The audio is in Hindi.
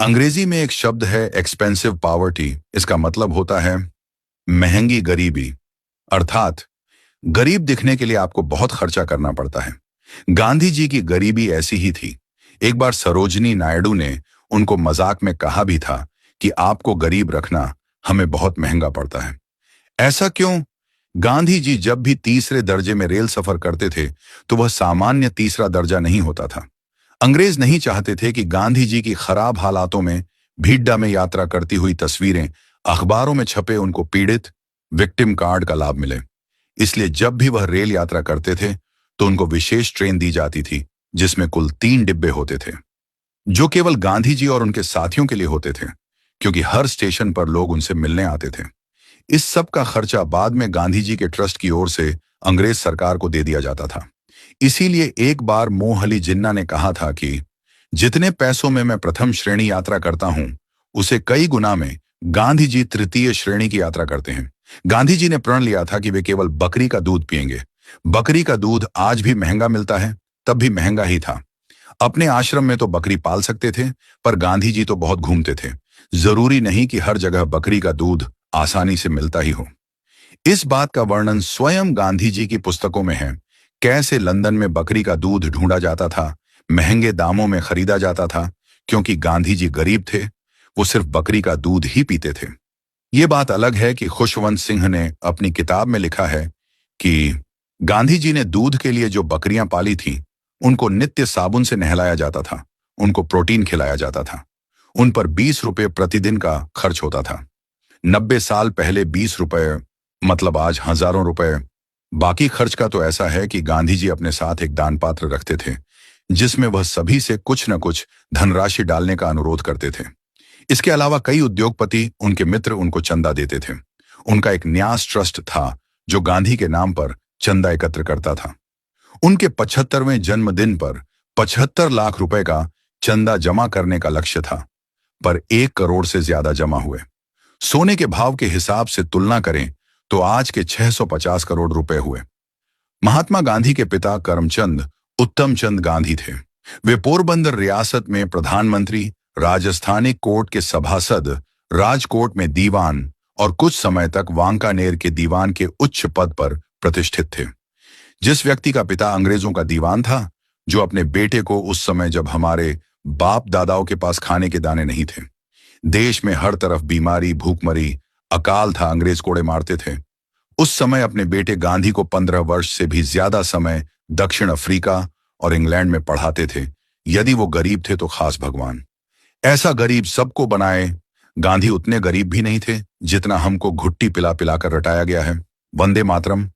अंग्रेजी में एक शब्द है एक्सपेंसिव पॉवर्टी। इसका मतलब होता है महंगी गरीबी। अर्थात गरीब दिखने के लिए आपको बहुत खर्चा करना पड़ता है। गांधी जी की गरीबी ऐसी ही थी। एक बार सरोजनी नायडू ने उनको मजाक में कहा भी था कि आपको गरीब रखना हमें बहुत महंगा पड़ता है। ऐसा क्यों? गांधी जी जब भी तीसरे दर्जे में रेल सफर करते थे तो वह सामान्य तीसरा दर्जा नहीं होता था। अंग्रेज नहीं चाहते थे कि गांधी जी की खराब हालातों में भीड्डा में यात्रा करती हुई तस्वीरें अखबारों में छपे उनको पीड़ित विक्टिम कार्ड का लाभ मिले। इसलिए जब भी वह रेल यात्रा करते थे तो उनको विशेष ट्रेन दी जाती थी जिसमें कुल 3 डिब्बे होते थे, जो केवल गांधी जी और उनके साथियों के लिए होते थे, क्योंकि हर स्टेशन पर लोग उनसे मिलने आते थे। इस सब का खर्चा बाद में गांधी जी के ट्रस्ट की ओर से अंग्रेज सरकार को दे दिया जाता था। इसीलिए एक बार मोहअली जिन्ना ने कहा था कि जितने पैसों में मैं प्रथम श्रेणी यात्रा करता हूं, उसे कई गुना में गांधी जी तृतीय श्रेणी की यात्रा करते हैं। गांधी जी ने प्रण लिया था कि वे केवल बकरी का दूध पिएंगे। बकरी का दूध आज भी महंगा मिलता है, तब भी महंगा ही था। अपने आश्रम में तो बकरी पाल सकते थे, पर गांधी जी तो बहुत घूमते थे। जरूरी नहीं कि हर जगह बकरी का दूध आसानी से मिलता ही हो। इस बात का वर्णन स्वयं गांधी जी की पुस्तकों में है। कैसे लंदन में बकरी का दूध ढूंढा जाता था, महंगे दामों में खरीदा जाता था, क्योंकि गांधी जी गरीब थे, वो सिर्फ बकरी का दूध ही पीते थे। ये बात अलग है कि खुशवंत सिंह ने अपनी किताब में लिखा है कि गांधी जी ने दूध के लिए जो बकरियां पाली थी, उनको नित्य साबुन से नहलाया जाता था, उनको प्रोटीन खिलाया जाता था। उन पर 20 रुपये प्रतिदिन का खर्च होता था। 90 साल पहले 20 रुपए मतलब आज हजारों रुपए। बाकी खर्च का तो ऐसा है कि गांधी जी अपने साथ एक दान पात्र रखते थे, जिसमें वह सभी से कुछ न कुछ धनराशि डालने का अनुरोध करते थे। इसके अलावा कई उद्योगपति, उनके मित्र उनको चंदा देते थे। उनका एक न्यास ट्रस्ट था जो गांधी के नाम पर चंदा एकत्र करता था। उनके 75वें जन्मदिन पर 75 लाख रुपए का चंदा जमा करने का लक्ष्य था, पर 1 करोड़ से ज्यादा जमा हुए। सोने के भाव के हिसाब से तुलना करें तो आज के 650 करोड़ रुपए हुए। महात्मा गांधी के पिता करमचंद उत्तम चंद गांधी थे। वे पोरबंदर रियासत में प्रधानमंत्री, राजस्थानी कोर्ट के सभासद, राजकोट में दीवान और कुछ समय तक वांकानेर के दीवान के उच्च पद पर प्रतिष्ठित थे। जिस व्यक्ति का पिता अंग्रेजों का दीवान था, जो अपने बेटे को उस समय जब हमारे बाप दादाओं के पास खाने के दाने नहीं थे, देश में हर तरफ बीमारी, भूखमरी, अकाल था, अंग्रेज कोड़े मारते थे, उस समय अपने बेटे गांधी को 15 वर्ष से भी ज्यादा समय दक्षिण अफ्रीका और इंग्लैंड में पढ़ाते थे। यदि वो गरीब थे तो खास भगवान। ऐसा गरीब सबको बनाए। गांधी उतने गरीब भी नहीं थे जितना हमको घुट्टी पिला पिलाकर रटाया गया है। वंदे मातरम।